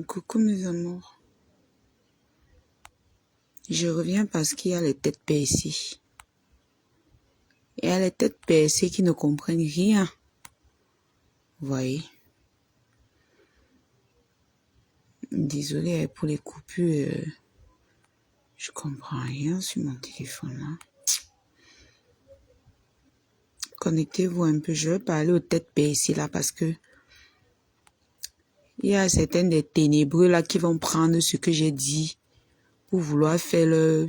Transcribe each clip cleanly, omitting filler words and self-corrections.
Coucou mes amours. Je reviens parce qu'il y a les têtes percées. Il y a les têtes percées qui ne comprennent rien. Vous voyez? Désolée pour les coupures. Je comprends rien sur mon téléphone là. Connectez-vous un peu. Je vais parler aux têtes percées là parce que il y a certains des ténébreux là qui vont prendre ce que j'ai dit pour vouloir faire le...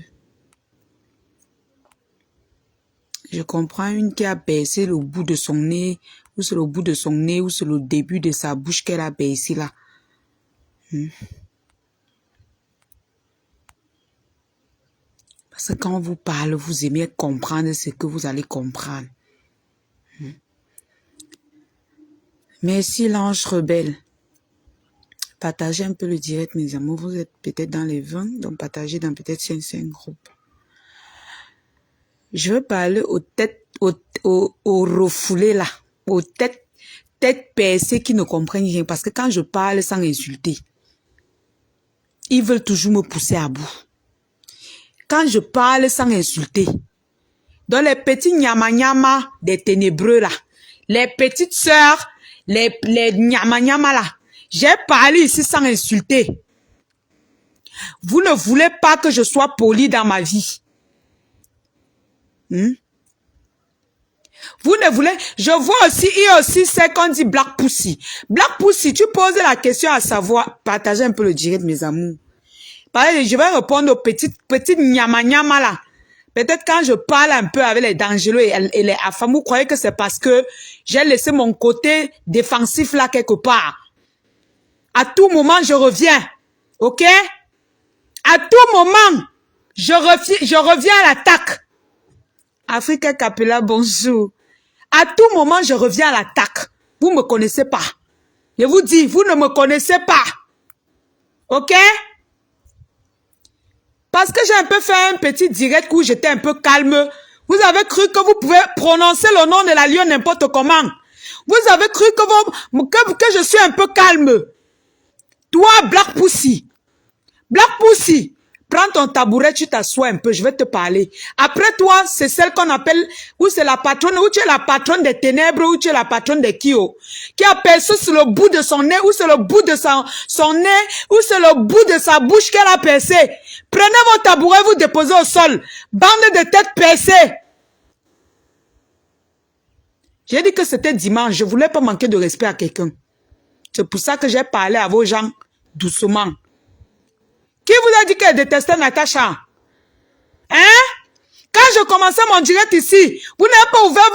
Je comprends une qui a baissé le bout de son nez, ou c'est le bout de son nez, ou c'est le début de sa bouche qu'elle a baissé là. Parce que quand on vous parle, vous aimez comprendre ce que vous allez comprendre. Merci l'ange rebelle. Partagez un peu le direct, mes amours. Vous êtes peut-être dans les 20, donc partagez dans peut-être 5 groupes. Je veux parler aux têtes, aux refoulés là, aux têtes percées qui ne comprennent rien. Parce que quand je parle sans insulter, ils veulent toujours me pousser à bout. Quand je parle sans insulter, dans les petits nyama-nyama des ténébreux là, les petites sœurs, les nyama-nyama là, j'ai parlé ici sans insulter. Vous ne voulez pas que je sois poli dans ma vie. Vous ne voulez... Je vois aussi, il y a aussi ce qu'on dit Black Pussy. Black Pussy, tu poses la question à savoir, partagez un peu le direct, mes amours. Je vais répondre aux petites nyama-nyama là. Peut-être quand je parle un peu avec les dangereux et les affamés, vous croyez que c'est parce que j'ai laissé mon côté défensif là quelque part. À tout moment, je reviens. Ok? À tout moment, je reviens à l'attaque. Africa Capella, bonjour. À tout moment, je reviens à l'attaque. Vous ne me connaissez pas. Je vous dis, vous ne me connaissez pas. Ok? Parce que j'ai un peu fait un petit direct où j'étais un peu calme. Vous avez cru que vous pouvez prononcer le nom de la lionne n'importe comment. Vous avez cru que je suis un peu calme. Toi, Black Pussy. Black Pussy. Prends ton tabouret, tu t'assois un peu, je vais te parler. Après toi, c'est celle qu'on appelle, ou c'est la patronne, ou tu es la patronne des ténèbres, ou tu es la patronne des Kio, qui a percé sur le bout de son nez, ou c'est le bout de son nez, ou c'est le bout de sa bouche qu'elle a percé. Prenez mon tabouret, vous déposez au sol. Bande de têtes percées. J'ai dit que c'était dimanche, je voulais pas manquer de respect à quelqu'un. C'est pour ça que j'ai parlé à vos gens doucement. Qui vous a dit qu'elle détestait Natacha? Hein? Quand je commençais mon direct ici, vous n'avez pas ouvert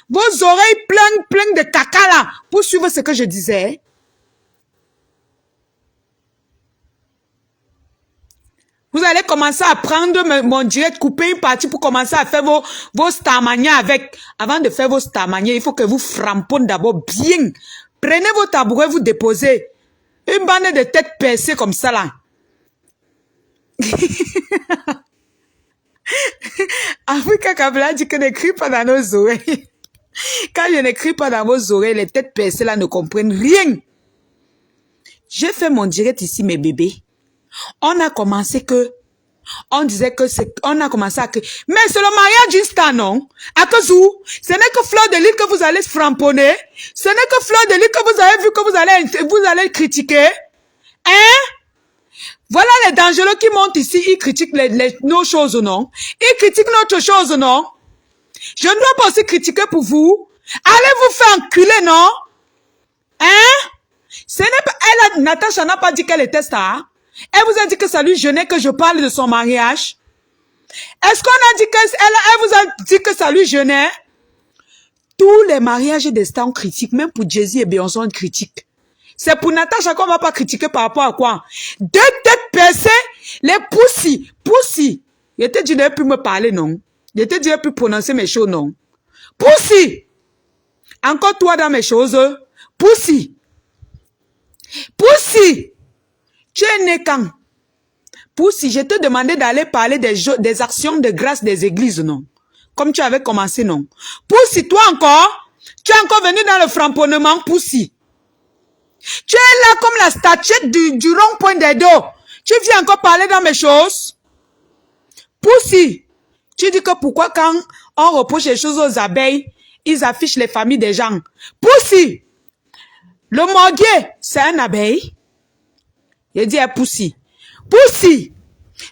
vos oreilles pleines de caca là, pour suivre ce que je disais. Vous allez commencer à prendre mon direct, couper une partie pour commencer à faire vos starmania avec. Avant de faire vos starmania, il faut que vous framponnez d'abord bien. Prenez vos tabourets, vous déposez. Une bande de têtes percées comme ça là. Africa Kabla dit que n'écris pas dans nos oreilles. Quand je n'écris pas dans vos oreilles, les têtes percées là ne comprennent rien. J'ai fait mon direct ici, mes bébés. On a commencé que, on disait que c'est, on a commencé à, mais c'est le mariage d'une star, non? À Kazou, ce n'est que Fleur de Lys que vous allez framponner. Ce n'est que Fleur de Lys que vous avez vu que vous allez critiquer. Hein? Voilà les dangereux qui montent ici, ils critiquent nos choses, non? Ils critiquent notre chose, non? Je ne dois pas aussi critiquer pour vous. Allez vous faire enculer, non? Hein? Ce n'est pas, Natacha n'a pas dit qu'elle était star. Elle vous a dit que ça lui gênait que je parle de son mariage. Est-ce qu'on a dit elle vous a dit que ça lui gênait? Tous les mariages des stars on critique, même pour Jay-Z et Beyoncé on critique. C'est pour Natacha qu'on va pas critiquer par rapport à quoi? Deux têtes percées, les Pussy. Je te dis, ne plus me parler, non? Je te dis, ne plus prononcer mes choses, non? Pussy. Encore toi dans mes choses. Pussy. Tu es né quand? Pussy, je te demandais d'aller parler des actions de grâce des églises, non? Comme tu avais commencé, non? Pussy, toi encore? Tu es encore venu dans le framponnement, Pussy. Tu es là comme la statuette du rond-point des dos. Tu viens encore parler dans mes choses. Poussi, tu dis que pourquoi quand on reproche les choses aux abeilles, ils affichent les familles des gens. Poussi, le morguier, c'est un abeille. Il dit à Poussi. Poussi,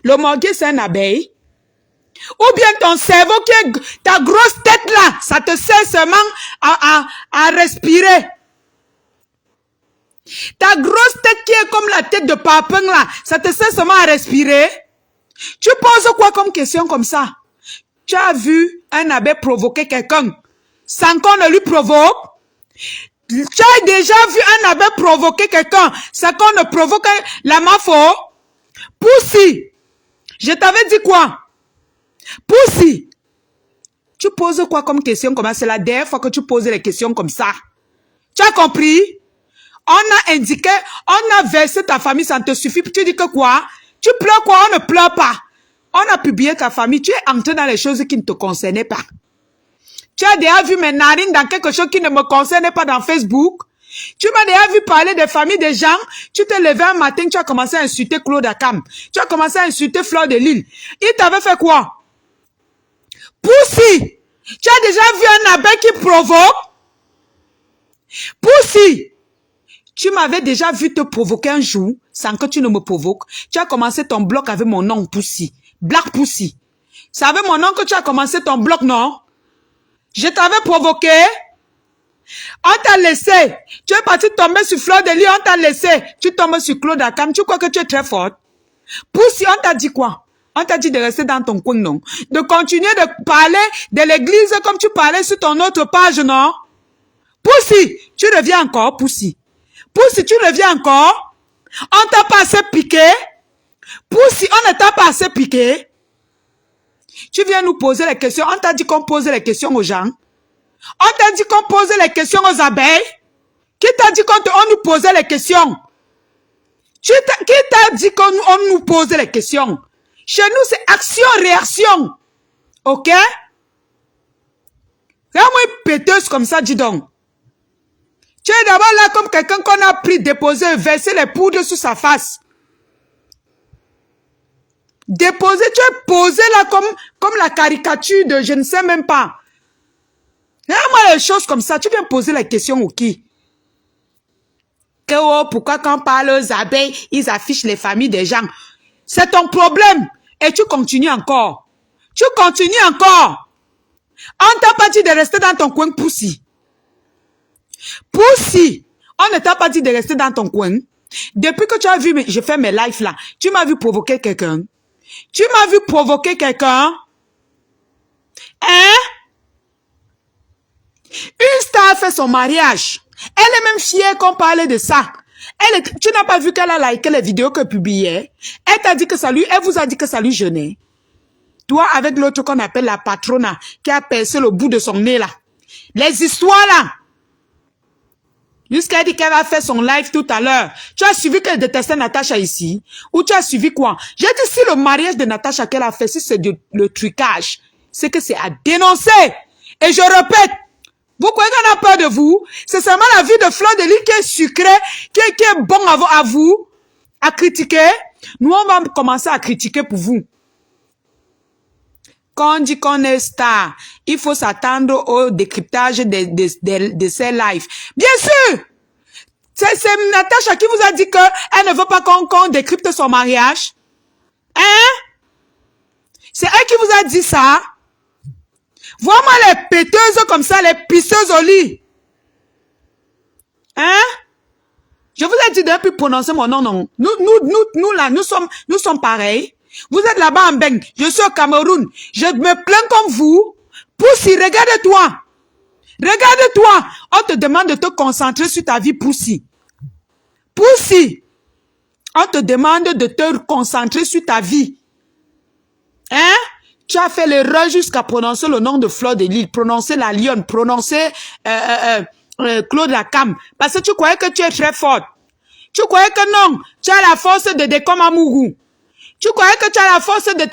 le morguier, c'est un abeille. Ou bien ton cerveau, ta grosse tête là, ça te sert seulement à respirer. Ta grosse tête qui est comme la tête de Papin là, ça te sert seulement à respirer. Tu poses quoi comme question comme ça? Tu as vu un abeille provoquer quelqu'un sans qu'on ne lui provoque? Tu as déjà vu un abeille provoquer quelqu'un sans qu'on ne provoque la mafo? Poussi, je t'avais dit quoi? Poussi, tu poses quoi comme question comme ça? C'est la dernière fois que tu poses les questions comme ça. Tu as compris? On a indiqué, on a versé ta famille, ça ne te suffit. Tu dis que quoi? Tu pleures quoi? On ne pleure pas. On a publié ta famille. Tu es entré dans les choses qui ne te concernaient pas. Tu as déjà vu mes narines dans quelque chose qui ne me concernait pas dans Facebook. Tu m'as déjà vu parler des familles des gens. Tu t'es levé un matin, tu as commencé à insulter Claude Akam. Tu as commencé à insulter Fleur de Lille. Il t'avait fait quoi? Poussi, tu as déjà vu un abeille qui provoque? Poussi, tu m'avais déjà vu te provoquer un jour sans que tu ne me provoques. Tu as commencé ton bloc avec mon nom Poussi. Black Poussi. C'est avec mon nom que tu as commencé ton bloc, non? Je t'avais provoqué. On t'a laissé. Tu es parti tomber sur Fleur de Lille, on t'a laissé. Tu tombes sur Claude Akam. Tu crois que tu es très forte? Poussi, on t'a dit quoi? On t'a dit de rester dans ton coin, non? De continuer de parler de l'église comme tu parlais sur ton autre page, non? Poussi, tu reviens encore, Poussi. Poussi, tu reviens encore? On t'a pas assez piqué? Poussi, on ne t'a pas assez piqué? Tu viens nous poser les questions. On t'a dit qu'on posait les questions aux gens. On t'a dit qu'on posait les questions aux abeilles. Qui t'a dit qu'on nous posait les questions? Qui t'a dit qu'on nous posait les questions? Chez nous, c'est action-réaction. Ok? Regarde-moi une péteuse comme ça, dis donc. Tu es d'abord là comme quelqu'un qu'on a pris, déposé, versé les poudres sur sa face. Déposé, tu es posé là comme la caricature de je ne sais même pas. Regarde-moi les choses comme ça, tu viens poser la question au qui? Que oh, pourquoi quand on parle aux abeilles, ils affichent les familles des gens? C'est ton problème. Et tu continues encore. Tu continues encore. On t'a pas dit de rester dans ton coin, Poussi. Poussi, on ne t'a pas dit de rester dans ton coin. Depuis que tu as vu, je fais mes lives là, tu m'as vu provoquer quelqu'un. Tu m'as vu provoquer quelqu'un. Hein? Une star fait son mariage. Elle est même fière qu'on parlait de ça. Tu n'as pas vu qu'elle a liké les vidéos que publiait. Elle t'a dit que ça lui, elle vous a dit que ça lui gênait. Toi, avec l'autre qu'on appelle la patrona, qui a percé le bout de son nez là. Les histoires là. Jusqu'à dire qu'elle va faire son live tout à l'heure. Tu as suivi qu'elle détestait Natacha ici? Ou tu as suivi quoi? J'ai dit si le mariage de Natacha qu'elle a fait, si c'est le trucage, c'est que c'est à dénoncer. Et je répète, vous croyez qu'on a peur de vous? C'est seulement la vie de Fleur de Lille qui est sucrée, qui est bon à vous, à critiquer. Nous, on va commencer à critiquer pour vous. Quand on dit qu'on est star, il faut s'attendre au décryptage de ces lives. Bien sûr! C'est Natacha qui vous a dit qu'elle ne veut pas qu'on décrypte son mariage. Hein? C'est elle qui vous a dit ça? Vois-moi les péteuses comme ça, les pisseuses au lit. Hein? Je vous ai dit de ne plus prononcer mon nom, non. Nous là, nous sommes pareils. Vous êtes là-bas en Beng. Je suis au Cameroun. Je me plains comme vous. Poussi, regarde-toi. Regarde-toi. On te demande de te concentrer sur ta vie, Poussi. Poussi. On te demande de te concentrer sur ta vie. Hein? Tu as fait l'erreur jusqu'à prononcer le nom de Fleur de Lille, prononcer la lionne, prononcer Claude Akam. Parce que tu croyais que tu es très forte. Tu croyais que non, tu as la force de Dekom Amougou. Tu croyais que tu as la force de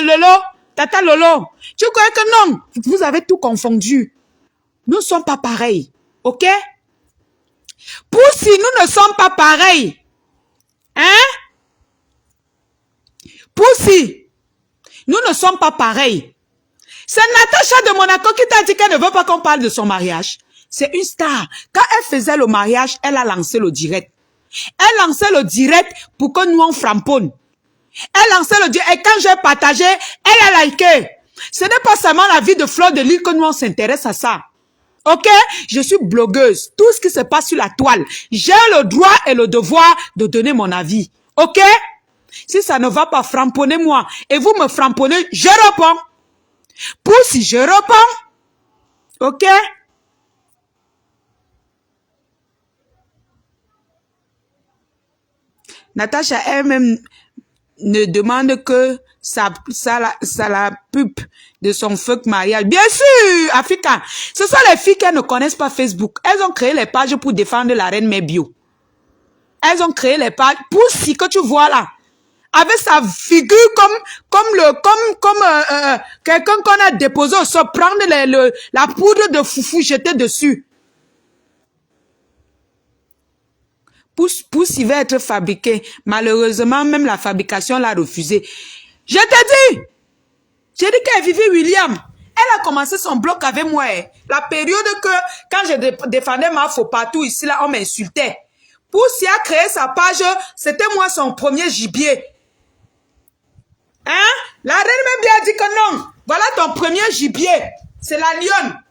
Lolo, Tata Lolo. Tu croyais que non, vous avez tout confondu. Nous ne sommes pas pareils, ok? Poussi, nous ne sommes pas pareils. Hein? Poussi, nous ne sommes pas pareils. C'est Natacha de Monaco qui t'a dit qu'elle ne veut pas qu'on parle de son mariage. C'est une star. Quand elle faisait le mariage, elle a lancé le direct. Elle lançait le direct pour que nous on framponne. Elle lançait le direct et quand j'ai partagé, elle a liké. Ce n'est pas seulement la vie de Fleur de Lys que nous on s'intéresse à ça. Ok? Je suis blogueuse. Tout ce qui se passe sur la toile, j'ai le droit et le devoir de donner mon avis. Ok? Si ça ne va pas, framponnez-moi. Et vous me framponnez, je réponds. Pour si je réponds. Ok? Natacha elle-même ne demande que ça la pub de son fuck mariage. Bien sûr, Africa. Ce sont les filles qui ne connaissent pas Facebook. Elles ont créé les pages pour défendre la reine Mère Bio. Elles ont créé les pages pour si que tu vois là. Avec sa figure comme quelqu'un qu'on a déposé au sol, prendre la poudre de foufou, jeter dessus. Pousse, il va être fabriqué. Malheureusement, même la fabrication l'a refusé. Je te dis, j'ai dit qu'elle vivait William. Elle a commencé son bloc avec moi. La période que, quand je défendais ma faux partout ici, là, on m'insultait. Pousse, il a créé sa page, c'était moi son premier gibier. Hein? La reine m'a bien dit que non. Voilà ton premier gibier. C'est la lionne.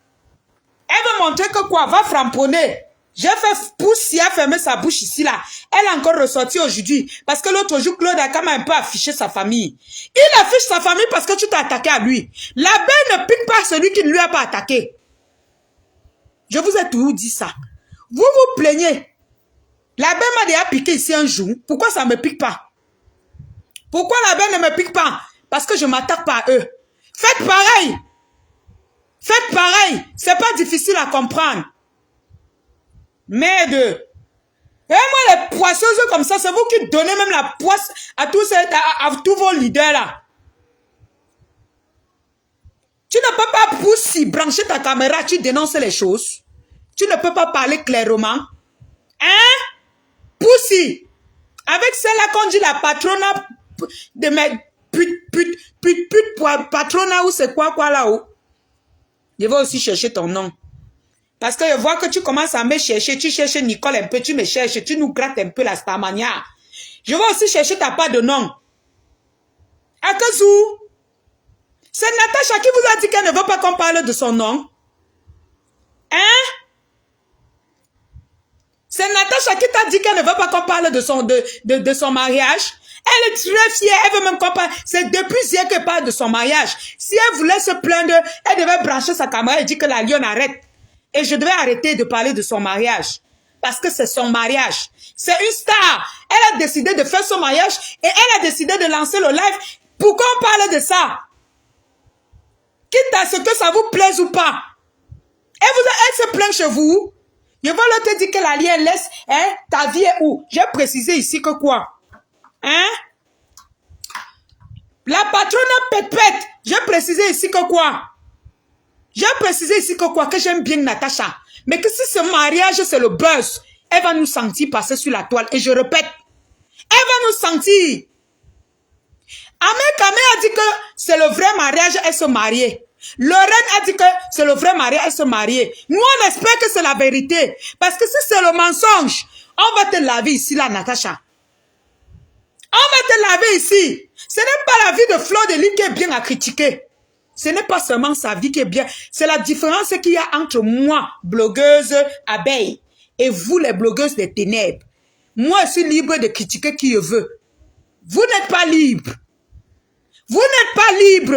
Elle veut montrer que quoi? Va framponner. J'ai fait pousse, il a fermé sa bouche ici, là. Elle a encore ressorti aujourd'hui. Parce que l'autre jour, Claude a quand même un peu affiché sa famille. Il affiche sa famille parce que tu t'es attaqué à lui. La belle ne pique pas celui qui ne lui a pas attaqué. Je vous ai toujours dit ça. Vous vous plaignez. La belle m'a déjà piqué ici un jour. Pourquoi ça ne me pique pas? Pourquoi la belle ne me pique pas? Parce que je ne m'attaque pas à eux. Faites pareil. Faites pareil. C'est pas difficile à comprendre. Merde. Et moi, les poisseuses comme ça, c'est vous qui donnez même la poisse à tous vos leaders là. Tu ne peux pas pousser, brancher ta caméra, tu dénonces les choses. Tu ne peux pas parler clairement. Hein? Poussi. Avec celle-là qu'on dit la patrona de mes pute, patrona ou c'est quoi là-haut. Je vais aussi chercher ton nom. Parce que je vois que tu commences à me chercher. Tu cherches Nicole un peu, tu me cherches. Tu nous grattes un peu la Starmania. Je vais aussi chercher ta part de nom. Akazou. C'est Natacha qui vous a dit qu'elle ne veut pas qu'on parle de son nom. Hein? C'est Natacha qui t'a dit qu'elle ne veut pas qu'on parle de son mariage. Elle est très fière, elle veut même qu'on parle. C'est depuis hier qu'elle parle de son mariage. Si elle voulait se plaindre, elle devait brancher sa caméra et dire que la lionne arrête. Et je devais arrêter de parler de son mariage. Parce que c'est son mariage. C'est une star. Elle a décidé de faire son mariage et elle a décidé de lancer le live. Pourquoi on parle de ça? Quitte à ce que ça vous plaise ou pas. Elle se plaint chez vous. Je vais leur te dire que la lionne laisse, hein, ta vie est où? J'ai précisé ici que quoi? Hein? La patronne pète. J'ai précisé ici que quoi? J'ai précisé ici que quoi? Que j'aime bien Natacha. Mais que si ce mariage, c'est le buzz, elle va nous sentir passer sur la toile. Et je répète, elle va nous sentir. Ahmed Kamé a dit que c'est le vrai mariage, elle se marier. Lorraine a dit que c'est le vrai mariage, elle se marier. Nous, on espère que c'est la vérité. Parce que si c'est le mensonge, on va te laver ici, là, Natacha. On va te laver ici. Ce n'est pas la vie de Fleur de Lys qui est bien à critiquer. Ce n'est pas seulement sa vie qui est bien. C'est la différence qu'il y a entre moi, blogueuse abeille, et vous, les blogueuses des ténèbres. Moi, je suis libre de critiquer qui je veux. Vous n'êtes pas libre. Vous n'êtes pas libre.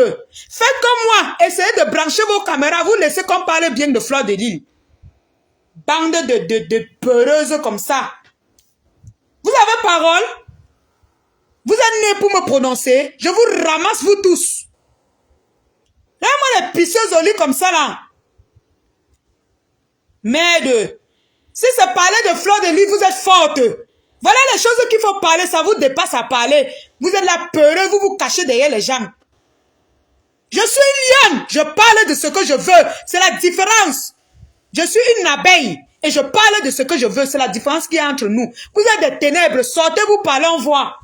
Faites comme moi. Essayez de brancher vos caméras. Vous laissez qu'on parle bien de Fleur de Lys. Bande de peureuses comme ça. Vous avez parole? Vous êtes nés pour me prononcer. Je vous ramasse, vous tous. Là-moi, les pisseuses au lit comme ça, là. Merde. Si c'est parler de Fleur de Lys, vous êtes forte. Voilà les choses qu'il faut parler, ça vous dépasse à parler. Vous êtes là peureux, vous vous cachez derrière les gens. Je suis une lionne, je parle de ce que je veux. C'est la différence. Je suis une abeille. Et je parle de ce que je veux. C'est la différence qu'il y a entre nous. Vous êtes des ténèbres. Sortez, vous parlez, on voit.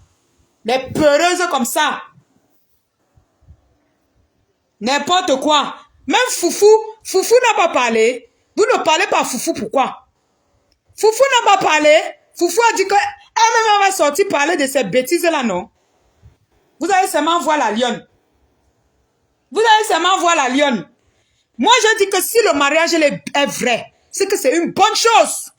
Les peureuses comme ça. N'importe quoi. Même Foufou n'a pas parlé. Vous ne parlez pas à Foufou, pourquoi? Foufou n'a pas parlé. Foufou a dit qu'elle-même va sortir parler de ces bêtises-là, non? Vous allez seulement voir la lionne. Vous allez seulement voir la lionne. Moi, je dis que si le mariage est vrai, c'est que c'est une bonne chose.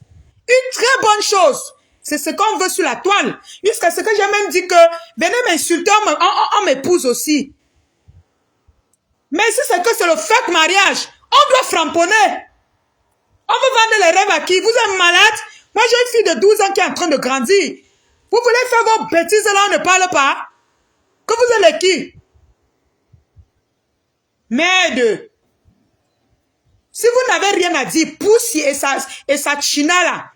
Une très bonne chose. C'est ce qu'on veut sur la toile. Jusqu'à ce que j'ai même dit que venez m'insulter, on m'épouse aussi. Mais si c'est que c'est le fake mariage, on doit framponner. On veut vendre les rêves à qui? Vous êtes malade? Moi, j'ai une fille de 12 ans qui est en train de grandir. Vous voulez faire vos bêtises là, on ne parle pas? Que vous êtes qui? Merde. Si vous n'avez rien à dire, Poussi et sa china là,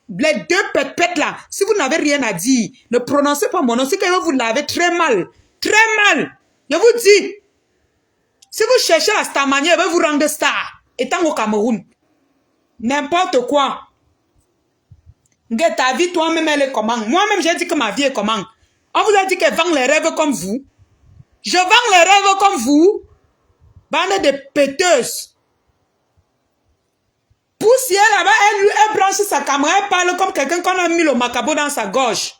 les deux pépettes là, si vous n'avez rien à dire, ne prononcez pas mon nom, c'est que vous l'avez très mal. Très mal. Je vous dis, si vous cherchez la starmania, elle va vous rendre star, étant au Cameroun. N'importe quoi. Ta vie, toi-même, elle est comment? Moi-même, j'ai dit que ma vie est comment? On vous a dit qu'elle vend les rêves comme vous. Je vends les rêves comme vous. Bande de péteuses. Poussière là-bas, elle branche sa caméra, elle parle comme quelqu'un qu'on a mis le macabo dans sa gorge.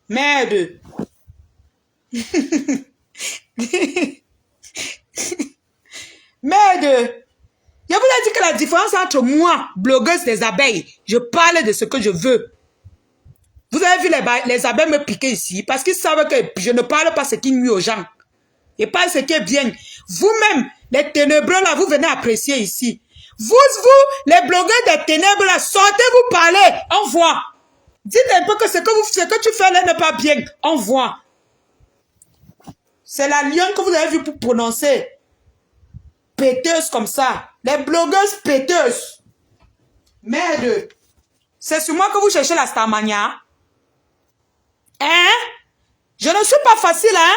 Merde. Merde. Je vous ai dit que la différence entre moi, blogueuse des abeilles, je parle de ce que je veux. Vous avez vu les abeilles me piquer ici parce qu'ils savent que je ne parle pas ce qui nuit aux gens. Et pas ce qui est bien. Vous-même, les ténébreux là, vous venez apprécier ici. Vous, les blogueurs des ténèbres là, sortez vous parler, on voit. Dites un peu que ce que tu fais là n'est pas bien, on voit. C'est la lionne que vous avez vu pour prononcer. Péteuse comme ça. Les blogueuses péteuses. Merde. C'est sur moi que vous cherchez la starmania. Hein? Je ne suis pas facile, hein?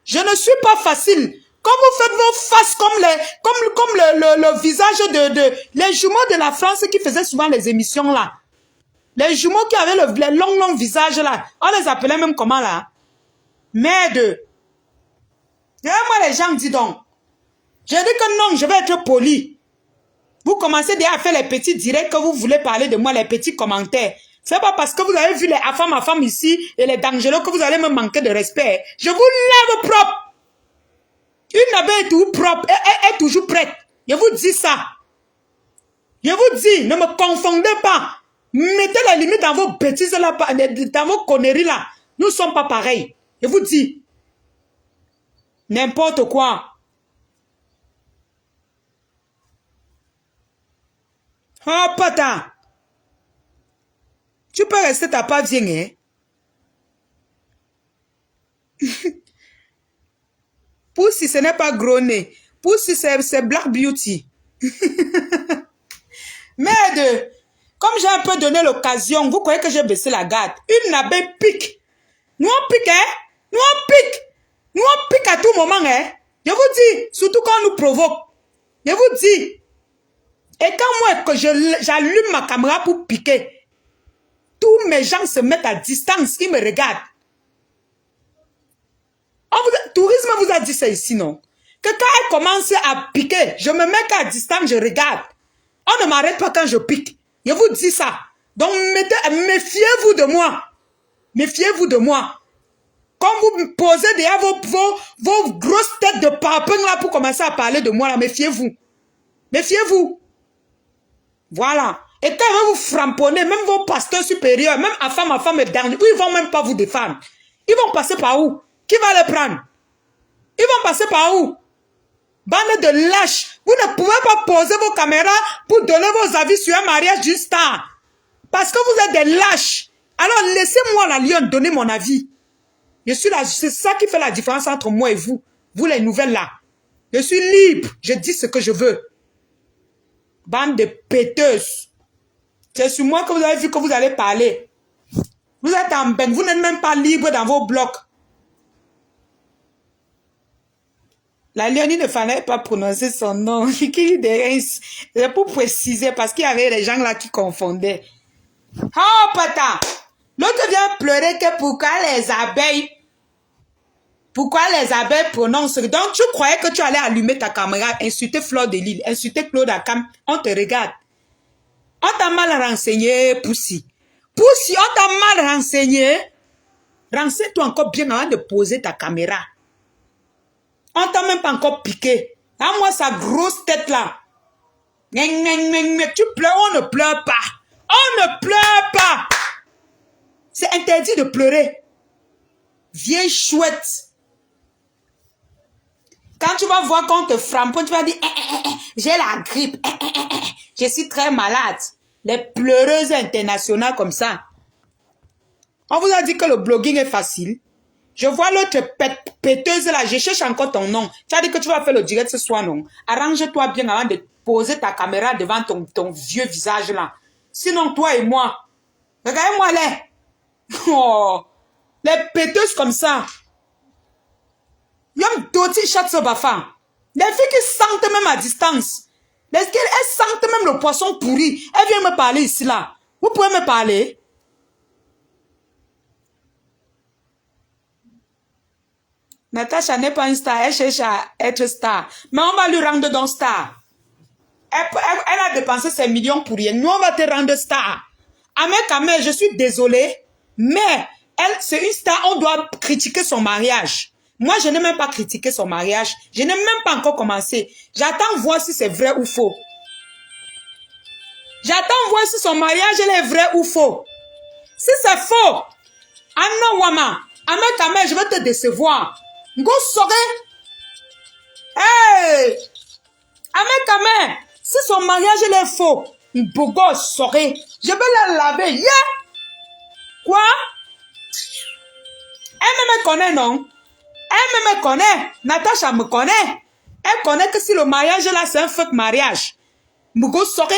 Je ne suis pas facile. Quand vous faites vos faces comme le visage les jumeaux de la France qui faisaient souvent les émissions là. Les jumeaux qui avaient les longs visages là. On les appelait même comment là? Merde. Et moi les gens disent donc. Je dis que non, je vais être poli. Vous commencez déjà à faire les petits directs que vous voulez parler de moi, les petits commentaires. C'est pas parce que vous avez vu les à femme ici et les dangereux que vous allez me manquer de respect. Je vous lève propre. Une abeille est toujours propre, est toujours prête. Je vous dis ça. Je vous dis, ne me confondez pas. Mettez la limite dans vos bêtises là, dans vos conneries là. Nous ne sommes pas pareils. Je vous dis. N'importe quoi. Oh, pata. Tu peux rester ta part bien, hein? Poussi, ce n'est pas gros nez. Poussi, c'est Black Beauty. Merde. Comme j'ai un peu donné l'occasion, vous croyez que j'ai baissé la garde. Une abeille pique. Nous on pique, hein? Nous on pique. Nous on pique à tout moment, hein? Je vous dis, surtout quand on nous provoque. Je vous dis. Et quand moi, que j'allume ma caméra pour piquer, tous mes gens se mettent à distance, ils me regardent. Tourisme vous a dit ça ici, non? Que quand elle commence à piquer, je me mets qu'à distance, je regarde. On ne m'arrête pas quand je pique. Je vous dis ça. Donc, méfiez-vous de moi. Méfiez-vous de moi. Quand vous posez déjà vos grosses têtes de papin là pour commencer à parler de moi, là, méfiez-vous. Méfiez-vous. Voilà. Et quand ils vont vous framponner, même vos pasteurs supérieurs, même à femme et dernier, ils ne vont même pas vous défendre. Ils vont passer par où? Qui va les prendre? Ils vont passer par où? Bande de lâches. Vous ne pouvez pas poser vos caméras pour donner vos avis sur un mariage d'une star. Parce que vous êtes des lâches. Alors laissez-moi la lionne donner mon avis. Je suis là. C'est ça qui fait la différence entre moi et vous. Vous les nouvelles là. Je suis libre. Je dis ce que je veux. Bande de péteuses. C'est sur moi que vous avez vu que vous allez parler. Vous êtes en bain. Vous n'êtes même pas libre dans vos blocs. La lionne, il ne fallait pas prononcer son nom. C'est pour préciser, parce qu'il y avait des gens là qui confondaient. Oh, pata! L'autre vient pleurer que pourquoi les abeilles prononcent. Donc, tu croyais que tu allais allumer ta caméra, insulter Fleur de Lille, insulter Claude Akam. On te regarde. On t'a mal renseigné, Poussi. Poussi, on t'a mal renseigné. Renseigne-toi encore bien avant de poser ta caméra. On t'a même pas encore piqué. À moi, sa grosse tête là. Tu pleures, on ne pleure pas. On ne pleure pas. C'est interdit de pleurer. Viens chouette. Quand tu vas voir qu'on te frappe, tu vas dire, j'ai la grippe. Je suis très malade. Les pleureuses internationales comme ça. On vous a dit que le blogging est facile. Je vois l'autre péteuse là, je cherche encore ton nom. Tu as dit que tu vas faire le direct ce soir, non? Arrange-toi bien avant de poser ta caméra devant ton vieux visage là. Sinon, toi et moi, regardez-moi là. Oh, les péteuses comme ça. Yom doti chat so bafa. Les filles qui sentent même à distance. Elles sentent même le poisson pourri. Elles viennent me parler ici là. Vous pouvez me parler? Natacha n'est pas une star, elle cherche à être star. Mais on va lui rendre donc star. Elle a dépensé ses millions pour rien. Nous, on va te rendre star. Amé, je suis désolée, mais elle, c'est une star, on doit critiquer son mariage. Moi, je n'ai même pas critiqué son mariage. Je n'ai même pas encore commencé. J'attends voir si c'est vrai ou faux. J'attends voir si son mariage est vrai ou faux. Si c'est faux, Anna Wama, Amé, je vais te décevoir. Go saurait. Hey! Amé, si son mariage est faux, Bogo saurait. Je vais la laver. Yeah! Quoi? Elle me connaît, non? Elle me connaît. Natacha me connaît. Elle connaît que si le mariage là, c'est un fake mariage. Bogo saurait.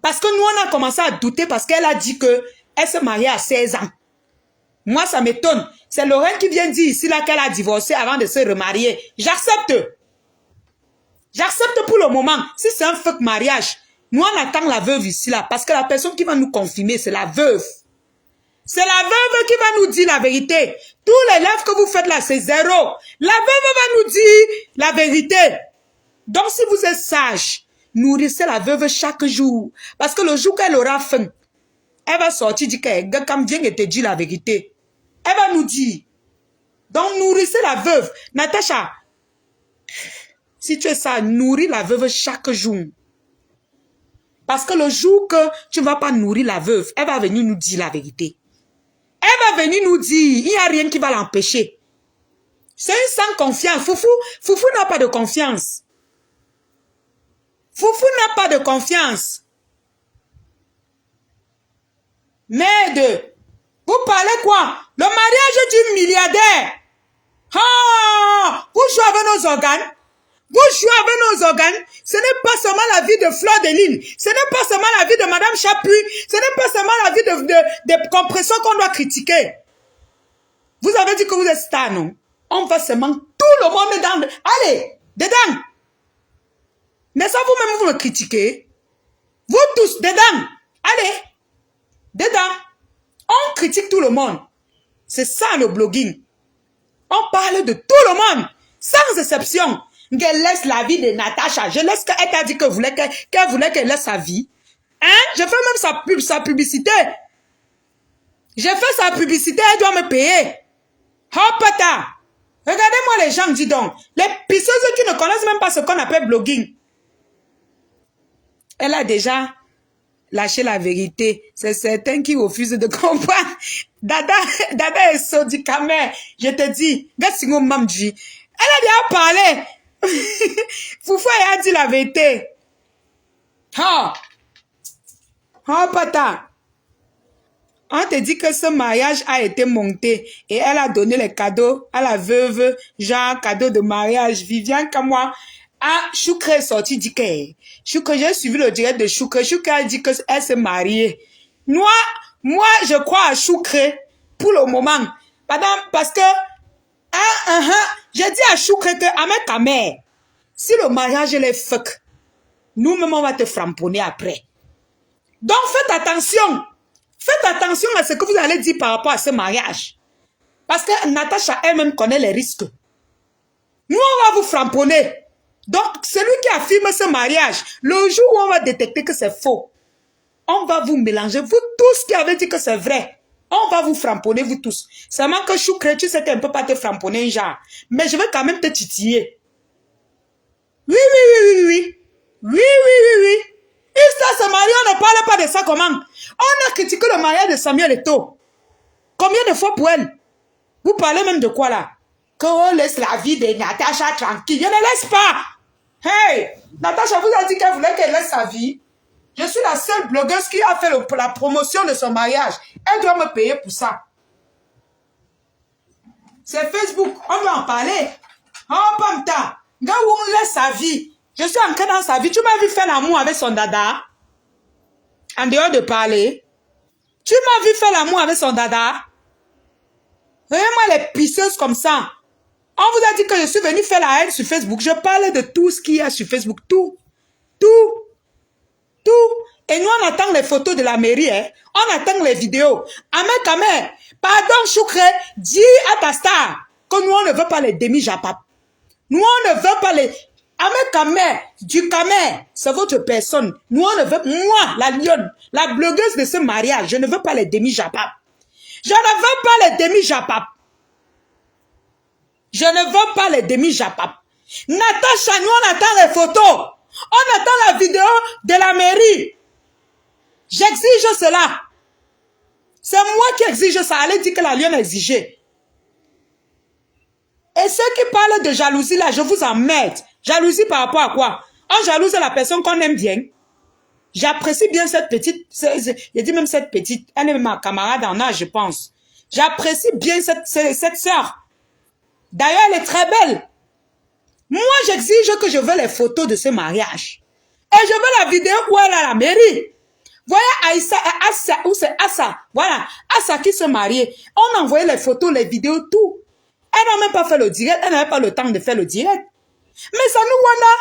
Parce que nous, on a commencé à douter parce qu'elle a dit que elle se mariait à 16 ans. Moi, ça m'étonne. C'est Lorraine qui vient dire ici là qu'elle a divorcé avant de se remarier. J'accepte. J'accepte pour le moment. Si c'est un fake mariage, nous on attend la veuve ici là. Parce que la personne qui va nous confirmer, c'est la veuve. C'est la veuve qui va nous dire la vérité. Tous les lives que vous faites là, c'est zéro. La veuve va nous dire la vérité. Donc si vous êtes sage, nourrissez la veuve chaque jour. Parce que le jour qu'elle aura faim, elle va sortir dire qu'elle vient et te dire la vérité. Elle va nous dire. Donc, nourrissez la veuve. Natacha, si tu es ça, nourris la veuve chaque jour. Parce que le jour que tu ne vas pas nourrir la veuve, elle va venir nous dire la vérité. Elle va venir nous dire, il n'y a rien qui va l'empêcher. C'est une sans confiance. Foufou n'a pas de confiance. Foufou n'a pas de confiance. Merde. Vous parlez quoi? Le mariage du milliardaire. Ah, vous jouez avec nos organes. Vous jouez avec nos organes. Ce n'est pas seulement la vie de Fleur de Lille. Ce n'est pas seulement la vie de Madame Chapuis. Ce n'est pas seulement la vie de compression qu'on doit critiquer. Vous avez dit que vous êtes star, non? On va seulement tout le monde dans... Allez, dedans. N'est-ce pas vous-même vous me critiquez? Vous tous, dedans. Allez, dedans. On critique tout le monde. C'est ça le blogging. On parle de tout le monde, sans exception. Elle laisse la vie de Natacha. Je laisse qu'elle t'a dit qu'elle voulait qu'elle laisse sa vie. Hein? Je fais même sa publicité. J'ai fait sa publicité, elle doit me payer. Oh pata! Regardez-moi les gens, dis donc. Les pisseuses qui ne connaissent même pas ce qu'on appelle blogging. Elle a déjà lâché la vérité. C'est certains qui refusent de comprendre. Dada est sodikamé. Je te dis, Gassingo Mamji. Elle a déjà parlé. Foufou a dit la vérité. Oh pata. On te dit que ce mariage a été monté et elle a donné les cadeaux à la veuve, genre cadeau de mariage. Viviane comme moi. Ah, Choukre est sorti, dit que Choukre, j'ai suivi le direct de Choukre. Choukre a dit qu'elle s'est mariée. Moi, je crois à Choukre pour le moment. Parce que, J'ai dit à Choukre que, avec ta mère, si le mariage est fuck, nous-mêmes, on va te framponner après. Donc, faites attention. Faites attention à ce que vous allez dire par rapport à ce mariage. Parce que Natacha elle-même connaît les risques. Nous, on va vous framponner. Donc, celui qui affirme ce mariage, le jour où on va détecter que c'est faux, on va vous mélanger. Vous tous qui avez dit que c'est vrai, on va vous framponner, vous tous. Seulement que Choukre, tu sais qu'elle ne peut pas te framponner, genre. Mais je vais quand même te titiller. Oui, oui, oui, oui, oui. Oui, oui, oui, oui. Ista se marie, on ne parle pas de ça comment? On a critiqué le mariage de Samuel Eto'o. Combien de fois pour elle? Vous parlez même de quoi là? Qu'on laisse la vie de Natacha tranquille. Je ne laisse pas. Hey, Natacha vous a dit qu'elle voulait qu'elle laisse sa vie. Je suis la seule blogueuse qui a fait la promotion de son mariage. Elle doit me payer pour ça. C'est Facebook. On doit en parler. Oh, pas me temps. Quand on laisse sa vie. Je suis entrée dans sa vie. Tu m'as vu faire l'amour avec son dada. En dehors de parler. Tu m'as vu faire l'amour avec son dada. Regardez-moi les pisseuses comme ça. On vous a dit que je suis venue faire la haine sur Facebook. Je parle de tout ce qu'il y a sur Facebook. Tout. Tout. Tout. Et nous, on attend les photos de la mairie. Hein. On attend les vidéos. Amen, pardon, Choukre, dis à ta star que nous, on ne veut pas les demi-japap. Nous, on ne veut pas les... Amen, du Kamer, c'est votre personne. Nous, on ne veut... Moi, la lionne, la blogueuse de ce mariage, je ne veux pas les demi-japap. Je ne veux pas les demi-japap. Je ne veux pas les demi-japap. Natacha, nous, on attend les photos. On attend la vidéo de la mairie. J'exige cela. C'est moi qui exige ça. Allez dire que la lionne exigeait. Et ceux qui parlent de jalousie là, je vous emmerde. Jalousie par rapport à quoi? On jalouse la personne qu'on aime bien. J'apprécie bien cette petite, je dis même cette petite, elle est ma camarade en âge, je pense. J'apprécie bien cette sœur. D'ailleurs, elle est très belle. Moi, j'exige que je veux les photos de ce mariage. Et je veux la vidéo où elle est à la mairie. Voyez Aïssa, Assa, où c'est Assa. Voilà, Assa qui se mariait. On envoyait les photos, les vidéos, tout. Elle n'a même pas fait le direct. Elle n'avait pas le temps de faire le direct. Mais ça nous, voilà.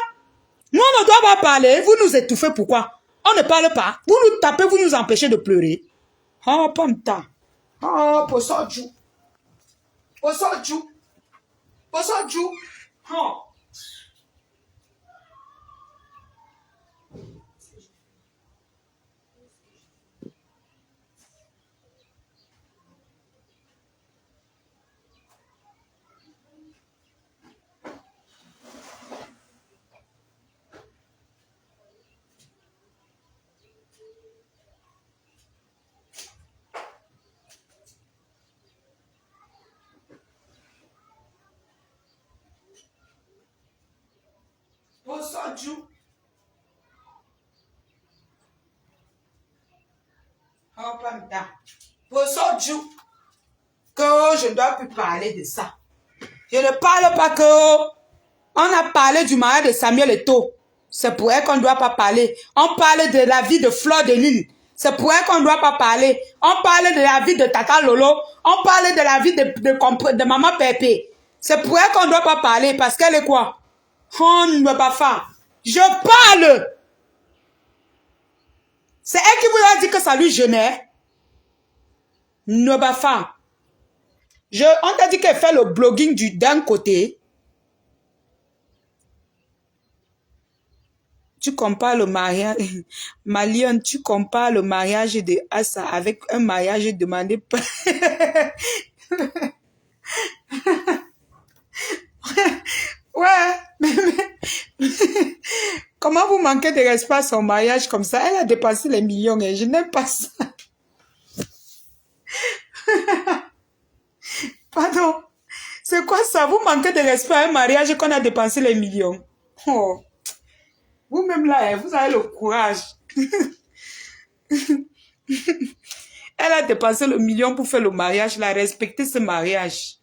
Nous, on ne doit pas parler. Vous nous étouffez, pourquoi? On ne parle pas. Vous nous tapez, vous nous empêchez de pleurer. Oh, pas de temps. Oh, pour ça, Dieu. Pour ça, Dieu. Pour ça, Dieu. Oh. Que je ne dois plus parler de ça. Je ne parle pas que on a parlé du mariage de Samuel Eto'o. C'est pour elle qu'on ne doit pas parler. On parle de la vie de Fleur de Lille. C'est pour elle qu'on ne doit pas parler. On parle de la vie de Tata Lolo. On parle de la vie de Maman Pépé. C'est pour elle qu'on ne doit pas parler parce qu'elle est quoi? On ne doit pas faire. Je parle. C'est elle qui vous a dit que ça lui gênait. Ne va pas. On t'a dit qu'elle fait le blogging d'un côté. Tu compares le mariage, Malion, tu compares le mariage de Assa avec un mariage demandé par... Ouais, comment vous manquez de respect à son mariage comme ça? Elle a dépensé les millions et je n'aime pas ça. Pardon. C'est quoi ça? Vous manquez de respect à un mariage qu'on a dépensé les millions. Oh. Vous-même là, vous avez le courage. Elle a dépensé le million pour faire le mariage, elle a respecté ce mariage.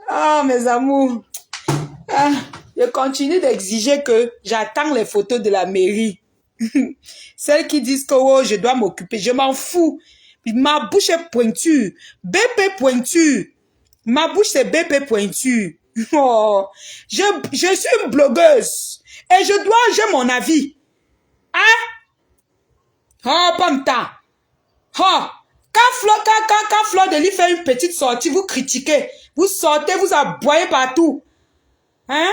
Ah, mes amours. Ah, je continue d'exiger que j'attends les photos de la mairie. Celles qui disent que oh, je dois m'occuper, je m'en fous. Ma bouche est pointue. BP pointu. Ma bouche, c'est BP pointu. Oh, je suis une blogueuse. Et j'ai mon avis. Hein? Oh, Pamta. Oh, quand Fleur de Lis fait une petite sortie, vous critiquez. Vous sortez, vous aboyez partout. Hein?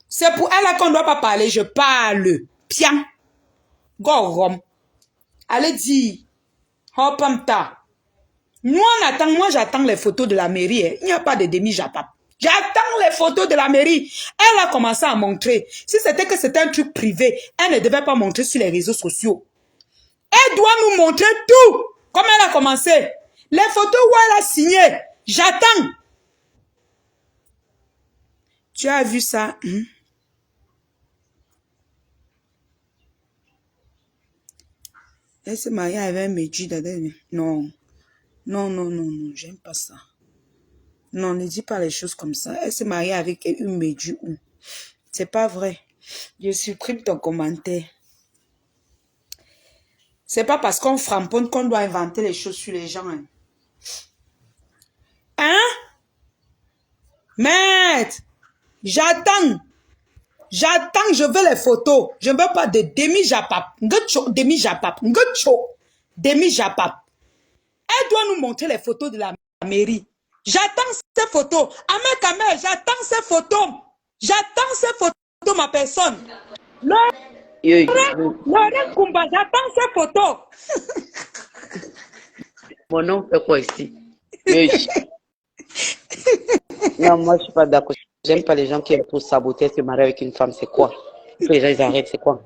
C'est pour elle qu'on ne doit pas parler. Je parle. Pian. Gorom. Allez dire. Oh, Pamta. Moi, j'attends les photos de la mairie. Hein. Il n'y a pas de demi-japap. J'attends les photos de la mairie. Elle a commencé à montrer. Si c'était que c'était un truc privé, elle ne devait pas montrer sur les réseaux sociaux. Elle doit nous montrer tout. Comme elle a commencé. Les photos où elle a signé. J'attends. Tu as vu ça? Elle se marie avec un Medji. Non. Non, j'aime pas ça. Non, ne dis pas les choses comme ça. Elle se marie avec une Medji. C'est pas vrai. Je supprime ton commentaire. C'est pas parce qu'on framponne qu'on doit inventer les choses sur les gens. Hein? Maître, j'attends. J'attends, je veux les photos. Je ne veux pas de demi-japap. Demi-japap. Demi-japap. Elle doit nous montrer les photos de la mairie. J'attends ces photos. Ahmed, j'attends ces photos. J'attends ces photos, ma personne. Laurent Kumba, j'attends ces photos. Mon nom fait quoi ici? Non, moi je suis pas d'accord. J'aime pas les gens qui aiment pour saboter, se marier avec une femme, c'est quoi? Les gens ils arrêtent, c'est quoi?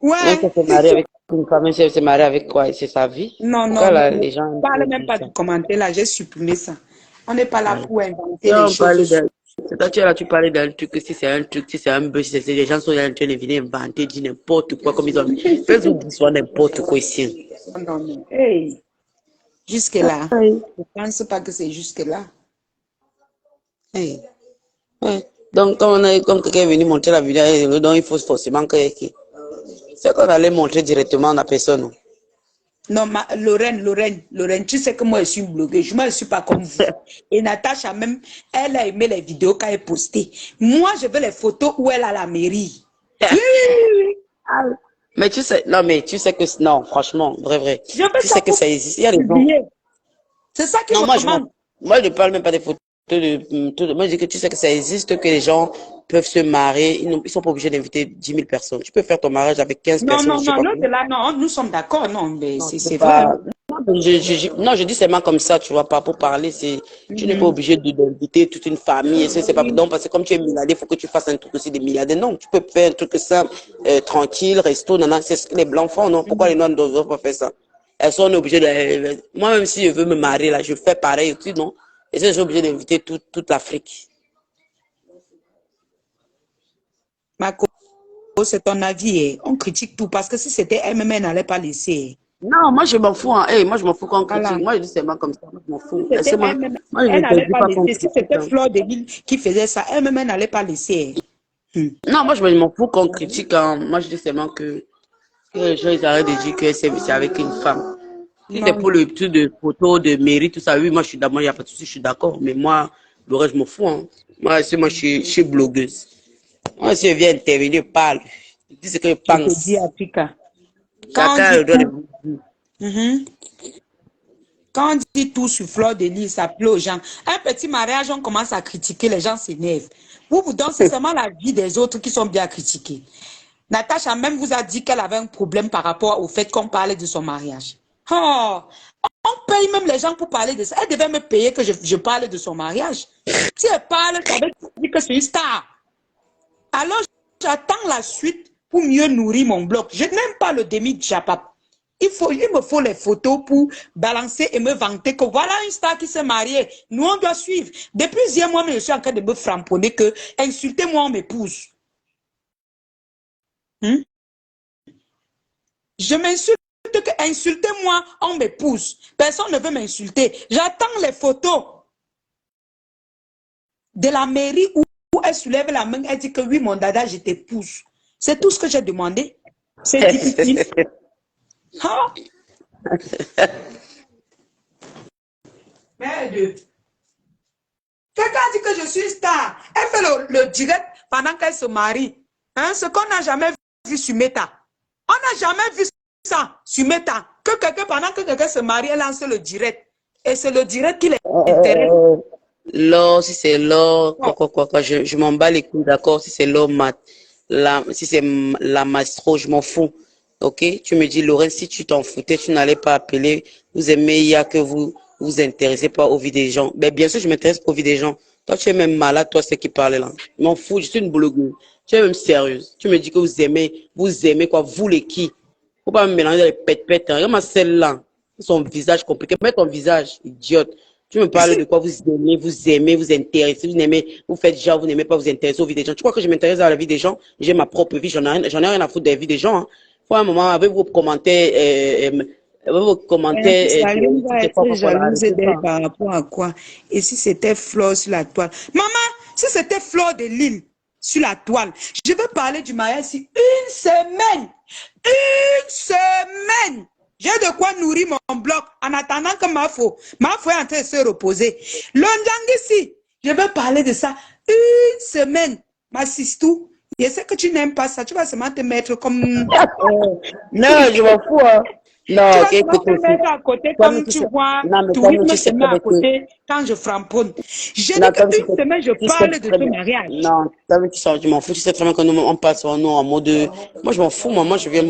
Ouais. Même se marier avec une femme, même si elle se marie avec quoi? C'est sa vie. Non. Les gens Parle même pas du commentaire là, j'ai supprimé ça. On n'est pas là pour inventer les choses. C'est toi, tu es là, tu parlais d'un truc, si c'est un truc, si c'est un buzz, les gens sont là en train de venir inventer, dire n'importe quoi, comme ils ont dit. Facebook soit n'importe quoi ici. Non. Hey. Jusque-là. Je ne pense pas que c'est jusque-là. Hey. Ouais. Donc, comme quelqu'un est venu montrer la vidéo, donc il faut forcément que. C'est qu'on allait montrer directement à la personne. Non, Lorraine, tu sais que moi je suis une blogueuse, moi je ne suis pas comme vous. Et Natacha même, elle a aimé les vidéos qu'elle a postées. Moi, je veux les photos où elle est à la mairie. Oui. Mais tu sais, non, franchement, vrai. Je veux tu sais que ça existe. Il y a des gens. C'est ça qui me demande. Moi, je ne parle même pas des photos moi, je dis que tu sais que ça existe, que les gens peuvent se marier. Ils ne sont pas obligés d'inviter 10 000 personnes. Tu peux faire ton mariage avec 15 personnes. Non, nous sommes d'accord. Non, mais c'est vrai. Je dis seulement comme ça, tu vois, pas pour parler. Tu n'es pas obligé d'inviter toute une famille. C'est pas donc parce que comme tu es milliardaire, il faut que tu fasses un truc aussi de milliardaire. Non, tu peux faire un truc simple, tranquille, resto, c'est ce que les blancs font, non? Pourquoi les noirs ne doivent pas faire ça? Elles sont obligées de. Moi, même si je veux me marier, là, je fais pareil aussi, non? Et je suis obligé d'inviter toute l'Afrique. Marco, c'est ton avis. On critique tout parce que si c'était elle-même, elle n'allait pas laisser. Non, moi je m'en fous. Hein. Hey, moi je m'en fous qu'on critique. Voilà. Moi je dis seulement comme ça. Moi je m'en fous. Elle n'allait pas laisser. Si c'était Fleur de Lis qui faisait ça, elle-même, elle n'allait pas laisser. Non, moi je m'en fous qu'on critique. Hein. Moi je dis seulement que les gens ils arrêtent de dire que c'est avec une femme. Si c'est pour le truc de photo, de mairie, tout ça, oui, moi je suis d'accord, il n'y a pas de souci, je suis d'accord. Mais moi, le reste, je m'en fous. Hein. Moi, je suis blogueuse. Moi, si je viens intervenir, parle. Je dis ce que je pense. Je te dis, Africa. Chacun a le droit de vous dire. Quand on dit tout sur Fleur de Lis, ça plaît aux gens. Un petit mariage, on commence à critiquer, les gens s'énervent. Vous dansez seulement la vie des autres qui sont bien critiqués. Natacha même vous a dit qu'elle avait un problème par rapport au fait qu'on parlait de son mariage. Oh, on paye même les gens pour parler de ça. Elle devait me payer que je parle de son mariage. Si elle parle, ça veut dire que c'est une star. Alors, j'attends la suite pour mieux nourrir mon blog. Je n'aime pas le demi-japap. Il me faut les photos pour balancer et me vanter que voilà une star qui s'est mariée. Nous, on doit suivre. Depuis hier mois, je suis en train de me framponner que insultez-moi, on m'épouse. Je m'insulte que insultez-moi, on m'épouse. Personne ne veut m'insulter. J'attends les photos de la mairie où elle soulève la main, elle dit que oui, mon dada, je t'épouse. C'est tout ce que j'ai demandé. C'est difficile. Merde. Quelqu'un dit que je suis une star. Elle fait le direct pendant qu'elle se marie. Hein, ce qu'on n'a jamais vu sur Meta. On n'a jamais vu ça sur Meta. Que quelqu'un, pendant que quelqu'un se marie, elle lance le direct. Et c'est le direct qui l'intéresse. L'or, si c'est l'or, Oh. quoi, je m'en bats les couilles, d'accord? Si c'est l'or mat, si c'est la mastro, je m'en fous. Ok? Tu me dis, Lorraine, si tu t'en foutais, tu n'allais pas appeler. Vous aimez, il y a que vous intéressez pas aux vies des gens. Ben, bien sûr, je m'intéresse pas aux vies des gens. Toi, tu es même malade, toi, c'est qui parle là. Je m'en fous, je suis une blogueuse. Tu es même sérieuse. Tu me dis que vous aimez quoi? Vous les qui? Faut pas me mélanger les pète-pète. Hein. Regarde celle-là. Son visage compliqué. Mets ton visage, idiote. Tu me parles de quoi vous aimez, vous intéressez, vous n'aimez, vous faites genre, vous n'aimez pas vous intéresser aux vies des gens. Tu crois que je m'intéresse à la vie des gens? J'ai ma propre vie, j'en ai rien à foutre des vies des gens. Hein. Faut un moment, avec vos commentaires, Saline va c'est être quoi, là, jalouse arrêtez d'elle ça. par rapport à quoi? Et si c'était Flore sur la toile? Maman, si c'était Flore de Lille sur la toile, je veux parler du mariage ici une semaine. Une semaine. J'ai de quoi nourrir mon bloc en attendant que Mafo est en train de se reposer. L'Onjang ici, je veux parler de ça une semaine. Ma sistou, je sais que tu n'aimes pas ça. Tu vas seulement te mettre comme... Non, je m'en fous, hein. Tu Non, vas seulement écoute te aussi. mettre à côté Toi-même, comme tu tu sais, vois, non, mais toi-même, tourisme tu se sais met très à bien que, côté quand je framponne. J'ai dit non, toi-même, qu'une semaine, je tu sais parle de très ce bien. mariage. Non, toi-même, tu sais, je m'en fous, tu sais très bien que nous, on passe nous en mode, moi, je m'en fous, moi, je viens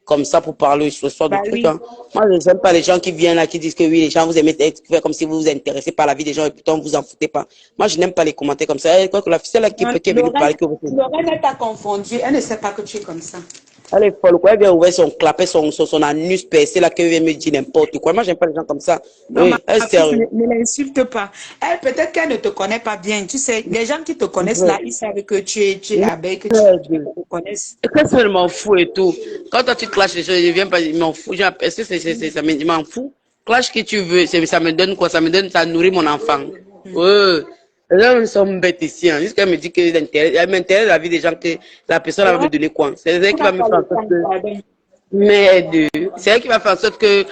comme ça, pour parler ce soir de Bah trucs, oui. hein. Moi, je n'aime pas les gens qui viennent là, qui disent que oui, les gens, vous aimez faire comme si vous vous intéressez par la vie des gens et pourtant, vous en foutez pas. Moi, je n'aime pas les commentaires comme ça. Quoi que la ficelle là Non, qui est venue parler que vous. Lorraine n'est pas confondue. Elle ne sait pas que tu es comme ça. Elle est folle, quoi. Elle vient ouvrir son clapet, son anus percé, là, qu'elle vient me dire n'importe quoi. Moi, j'aime pas les gens comme ça. Non, Oui, elle est ma fille, sérieuse. ne l'insulte pas. Elle, peut-être qu'elle ne te connaît pas bien. Tu sais, les gens qui te connaissent là, ils savent que tu es abeille, que tu te connaissent. Qu'est-ce que je m'en fous et tout? Quand toi tu clashes les choses, je viens pas, je m'en fous. Est-ce que je m'en fous? Clash qui tu veux, ça me donne quoi? Ça nourrit mon enfant. Ouais. Les gens sont bêtes ici, hein. Jusqu'à me dit que elle m'intéresse la vie des gens que la personne va me Lorraine, donner quoi? C'est elle tu qui n'as va me pas faire en le sorte temps, que, pardon. merde. C'est elle qui va faire en sorte que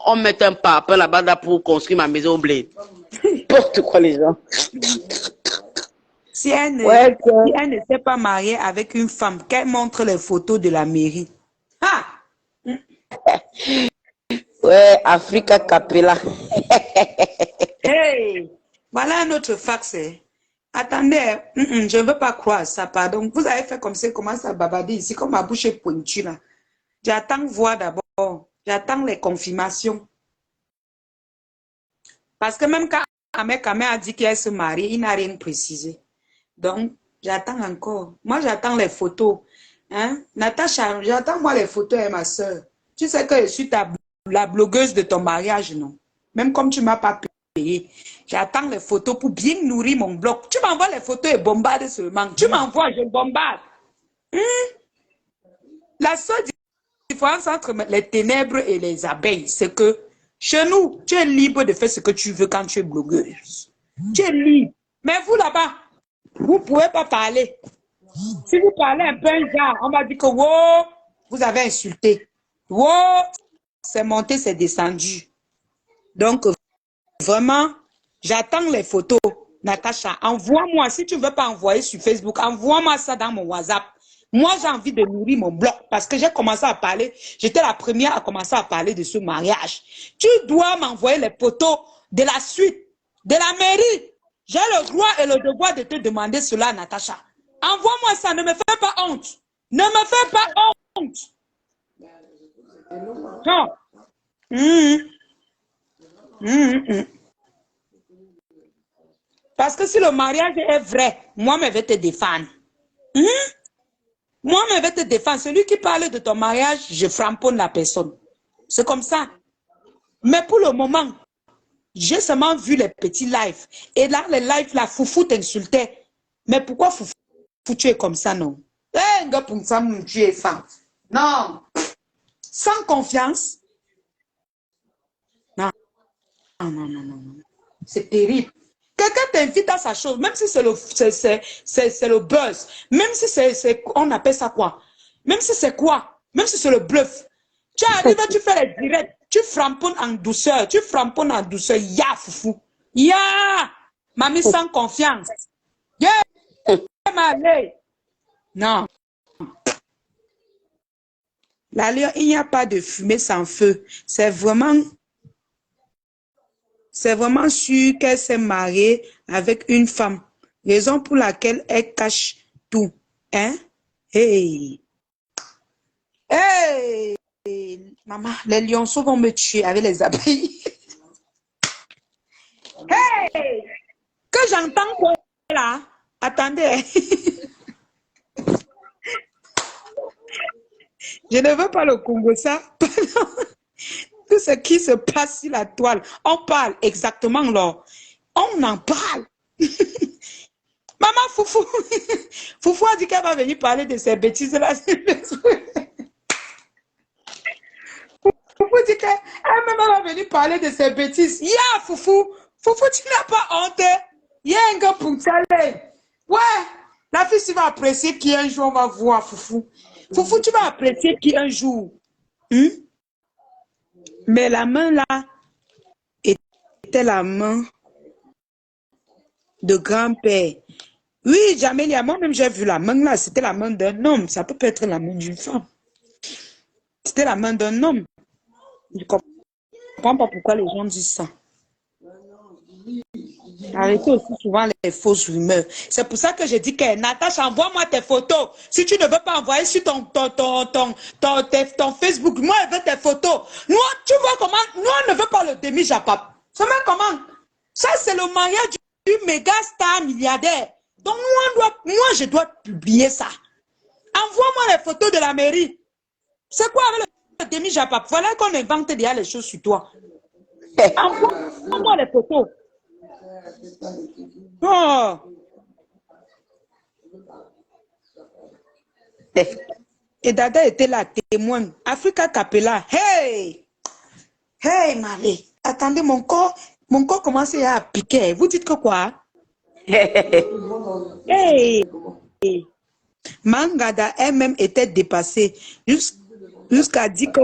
on mette un parpaing là-bas là pour construire ma maison au blé. N'importe quoi, les gens. Si elle ne, Ouais, si elle ne s'est pas mariée avec une femme, qu'elle montre les photos de la mairie. Ah! ouais, Africa Capella. Hey! Voilà un autre fax. Hein. Attendez, je ne veux pas croire ça, pardon. Vous avez fait comme ça, commence à babader ici, comme ma bouche est pointue là. J'attends voir d'abord. J'attends les confirmations. Parce que même quand Ahmed Kamé a dit qu'elle se marie, il n'a rien précisé. Donc, j'attends encore. Moi, j'attends les photos. Hein? Natacha, j'attends moi les photos, hein, ma soeur. Tu sais que je suis la blogueuse de ton mariage, non? Même comme tu ne m'as pas payé. J'attends les photos pour bien nourrir mon blog. Tu m'envoies les photos et bombarde seulement. Tu m'envoies, je bombarde. La seule différence entre les ténèbres et les abeilles, c'est que chez nous, tu es libre de faire ce que tu veux quand tu es blogueuse. Tu es libre. Mais vous là-bas, vous ne pouvez pas parler. Si vous parlez un peu un genre, on va dire que wow, vous avez insulté. Wow, c'est monté, c'est descendu. Donc, vraiment, j'attends les photos. Natacha, envoie-moi, si tu ne veux pas envoyer sur Facebook, envoie-moi ça dans mon WhatsApp. Moi, j'ai envie de nourrir mon blog parce que j'ai commencé à parler, j'étais la première à commencer à parler de ce mariage. Tu dois m'envoyer les photos de la suite, de la mairie. J'ai le droit et le devoir de te demander cela, Natacha. Envoie-moi ça, ne me fais pas honte. Ne me fais pas honte. Non. Parce que si le mariage est vrai, moi, je vais te défendre. Moi, je vais te défendre. Celui qui parle de ton mariage, je framponne la personne. C'est comme ça. Mais pour le moment, j'ai seulement vu les petits lives. Et là, les lives, la foufou t'insultait. Mais pourquoi foufou tu es comme ça, non? Eh, gars, pour ça, tu es femme. Non. Sans confiance. Non, non, non, non, non. C'est terrible. Quelqu'un t'invite à sa chose, même si c'est le buzz, même si c'est, on appelle ça quoi? Même si c'est quoi? Même si c'est le bluff. Tu arrives, tu fais les directs, tu framponnes en douceur, Ya, foufou. Ya, mamie sans confiance. Ya, malé. Non. La lion, il n'y a pas de fumée sans feu. C'est vraiment sûr qu'elle s'est mariée avec une femme. Raison pour laquelle elle cache tout. Hein? Hey! Hey! Maman, les lionceaux vont me tuer avec les abeilles. Hey! Que j'entends quoi là? Attendez. Je ne veux pas le Congo, ça. Tout ce qui se passe sur la toile, on parle exactement là. On en parle. Maman Foufou, Foufou a dit qu'elle va venir parler de ces bêtises là. Foufou dit qu'elle-même va venir parler de ses bêtises. Ya, Foufou, Foufou, tu n'as pas honte. Ya, un gars pour t'aller. Ouais, la fille, tu vas apprécier qui un jour on va voir, Foufou. Foufou, tu vas apprécier qui un jour. Mais la main là était la main de grand-père. Oui, Jamélia, moi-même j'ai vu la main là, c'était la main d'un homme. Ça peut pas être la main d'une femme. C'était la main d'un homme. Je comprends pas pourquoi les gens disent ça. Arrêtez aussi souvent les fausses rumeurs. C'est pour ça que je dis que Natacha, envoie-moi tes photos. Si tu ne veux pas envoyer sur ton Facebook, moi je veux tes photos. Nous, tu vois comment, nous on ne veut pas le demi-japap. Ça met comment? Ça c'est le mariage du méga star milliardaire. Donc moi je dois publier ça. Envoie-moi les photos de la mairie. C'est quoi avec le demi-japap? Voilà qu'on invente déjà les choses sur toi. Envoie-moi les photos. Oh. Et Dada était là, témoin. Africa Capella. Hey! Hey, Marie. Attendez, mon corps commence à piquer. Vous dites que quoi? Hey! Mangada elle-même était dépassée. Jusqu'à dire que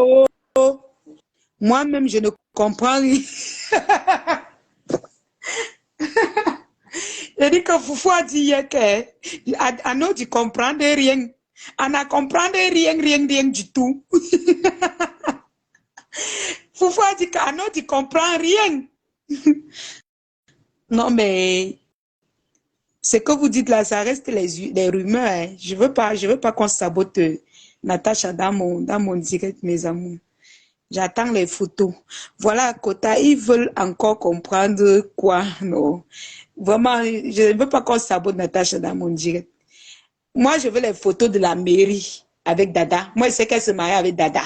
oh, moi-même, je ne comprends rien. Je dis que Foufou a dit hier que Anno tu comprends rien. Anna comprend rien du tout. Foufou a dit qu'Anno tu comprends rien. Non mais ce que vous dites là, ça reste les rumeurs. Hein. Je veux pas qu'on sabote Natacha dans mon direct, mes amours. J'attends les photos. Voilà, Kota, ils veulent encore comprendre quoi, non. Vraiment, je ne veux pas qu'on sabote Natacha dans mon direct. Moi, je veux les photos de la mairie avec Dada. Moi, je sais qu'elle se marie avec Dada.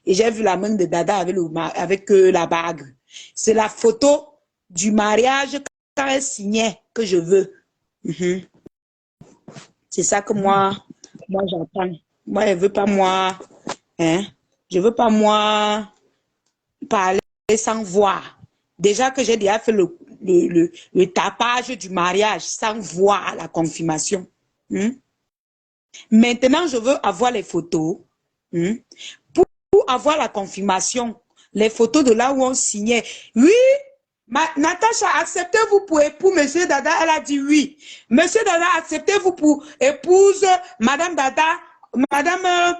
Et j'ai vu la main de Dada avec la bague. C'est la photo du mariage quand elle signait que je veux. C'est ça que moi j'entends. Moi, je veux pas je veux pas parler sans voir. Déjà que j'ai déjà fait le tapage du mariage sans voir la confirmation. Maintenant, je veux avoir les photos. Pour avoir la confirmation, les photos de là où on signait. Oui, Natacha, acceptez-vous pour époux Monsieur Dada? Elle a dit oui. Monsieur Dada, acceptez-vous pour épouse Madame Dada? Madame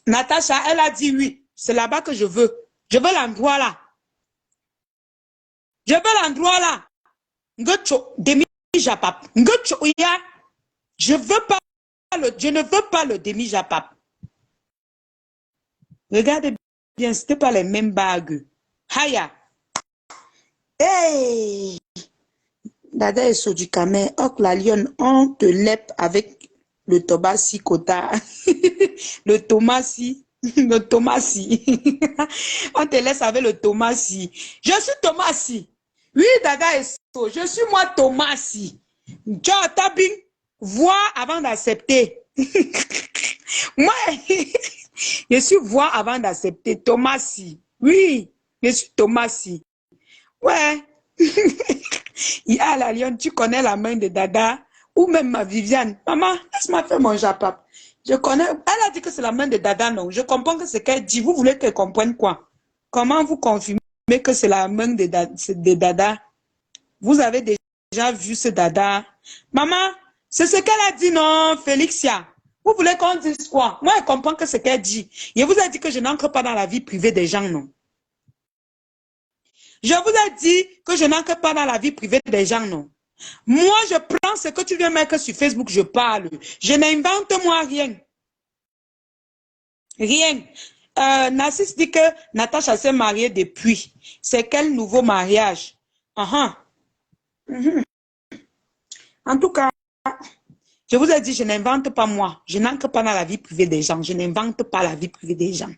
Natacha, elle a dit oui. C'est là-bas que je veux. Je veux l'endroit là. Je veux l'endroit là. Demi-japap. Je ne veux pas le demi-japap. Regardez bien, c'était pas les mêmes bagues. Haya. Hey! Dada et Sodukame, ok la lionne, on te lèpe avec le Tobasi Kota. Le Tomasi. Le Tomasi. On te laisse avec le Tomasi. Je suis Tomasi. Oui, Dada et So, je suis moi Tomasi. Joe Tabing, voir avant d'accepter. Moi, je suis voir avant d'accepter. Tomasi. Oui, je suis Tomasi. Ouais. La lionne, tu connais la main de Dada ou même ma Viviane. Maman, laisse-moi faire mon japap. Je connais. Elle a dit que c'est la main de Dada, non. Je comprends que c'est qu'elle dit. Vous voulez qu'elle comprenne quoi? Comment vous confirmez que c'est la main de Dada? Vous avez déjà vu ce Dada? Maman, c'est ce qu'elle a dit, non, Félixia? Vous voulez qu'on dise quoi? Moi, elle comprend que c'est ce qu'elle dit. Je vous ai dit que je n'entre pas dans la vie privée des gens, non. Je vous ai dit que je n'entre pas dans la vie privée des gens, non. Moi, je prends ce que tu viens mettre sur Facebook, je parle. Je n'invente moi rien. Rien. Narcisse dit que Natacha s'est mariée depuis. C'est quel nouveau mariage? En tout cas, je vous ai dit, je n'invente pas moi. Je n'entre pas dans la vie privée des gens. Je n'invente pas la vie privée des gens.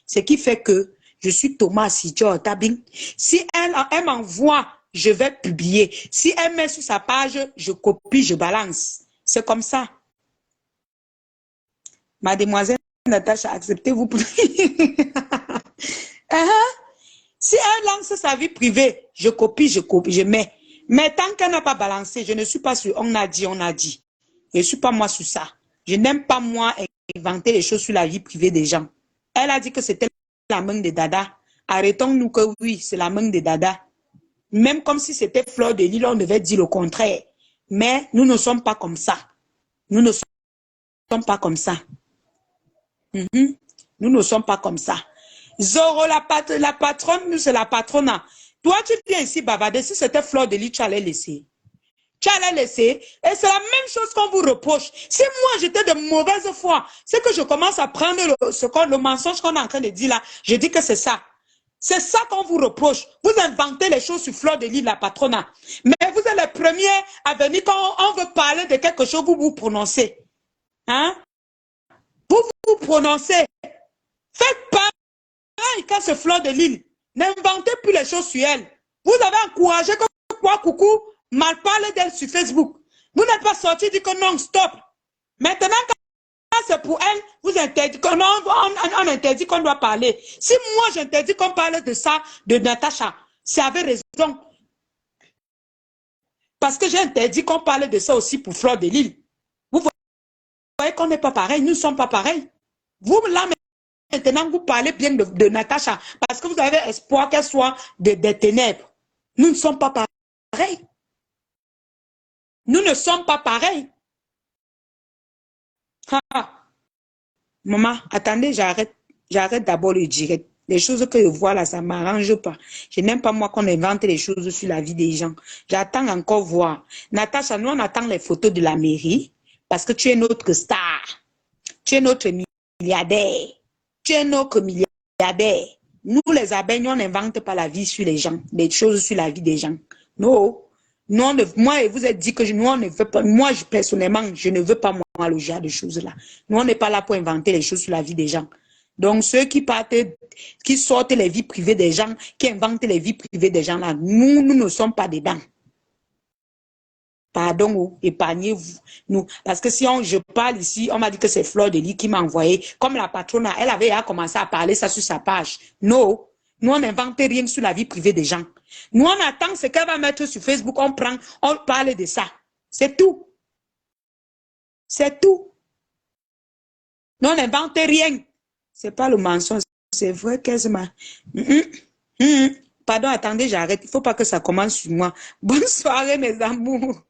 Ce qui fait que je suis Thomas Sidjo Tabing. Si elle m'envoie, je vais publier. Si elle met sur sa page, je copie, je balance. C'est comme ça. Mademoiselle Natacha, acceptez-vous pour... Si elle lance sa vie privée, je copie, je mets. Mais tant qu'elle n'a pas balancé, je ne suis pas sur on a dit, on a dit. Je ne suis pas moi sur ça. Je n'aime pas moi inventer les choses sur la vie privée des gens. Elle a dit que c'était la main de Dada. Arrêtons-nous que oui, c'est la main de Dada. Même comme si c'était Fleur de Lille, on devait dire le contraire. Mais nous ne sommes pas comme ça. Nous ne sommes pas comme ça. Nous ne sommes pas comme ça. Zoro, la patronne, nous, c'est la patronne. Toi, tu viens ici bavarder. Si c'était Fleur de Lille, tu allais laisser. Tu allais laisser. Et c'est la même chose qu'on vous reproche. Si moi, j'étais de mauvaise foi, c'est que je commence à prendre le mensonge qu'on est en train de dire là. Je dis que c'est ça. C'est ça qu'on vous reproche. Vous inventez les choses sur Fleur de Lille, la patronne. Mais vous êtes les premiers à venir quand on veut parler de quelque chose, vous vous prononcez. Hein? Vous vous prononcez. Faites pareil quand c'est Fleur de Lille. N'inventez plus les choses sur elle. Vous avez encouragé que quoi, coucou, mal parler d'elle sur Facebook. Vous n'êtes pas sorti et dit que non, stop. Maintenant, quand c'est pour elle, vous interdit on interdit qu'on doit parler. Si moi j'interdis qu'on parle de ça, de Natacha, c'est avec raison. Parce que j'ai interdit qu'on parle de ça aussi pour Fleur de Lille. Vous voyez qu'on n'est pas pareil, nous ne sommes pas pareils. Vous, là, maintenant, vous parlez bien de Natacha parce que vous avez espoir qu'elle soit des ténèbres. Nous ne sommes pas pareils. Nous ne sommes pas pareils. Ah. Maman, attendez, j'arrête d'abord le direct. Les choses que je vois là, ça ne m'arrange pas. Je n'aime pas moi qu'on invente les choses sur la vie des gens. J'attends encore voir. Natacha, nous on attend les photos de la mairie parce que tu es notre star. Tu es notre milliardaire. Tu es notre milliardaire. Nous, les abeilles, on n'invente pas la vie sur les gens, les choses sur la vie des gens. Non. Non, moi, vous êtes dit que nous, on ne veut pas, moi, personnellement, je ne veux pas, moi, le genre de choses-là. Nous, on n'est pas là pour inventer les choses sur la vie des gens. Donc, ceux qui partent, qui sortent les vies privées des gens, qui inventent les vies privées des gens, là, nous ne sommes pas dedans. Pardon, épargnez-vous. Nous, parce que si je parle ici, on m'a dit que c'est Fleur de Lille qui m'a envoyé. Comme la patronne, elle avait commencé à parler ça sur sa page. Non, nous, on n'invente rien sur la vie privée des gens. Nous, on attend ce qu'elle va mettre sur Facebook, on prend, on parle de ça. C'est tout. C'est tout. Nous, on n'invente rien. C'est pas le mensonge. C'est vrai qu'elle m'a... Pardon, attendez, j'arrête. Il ne faut pas que ça commence sur moi. Bonne soirée, mes amours.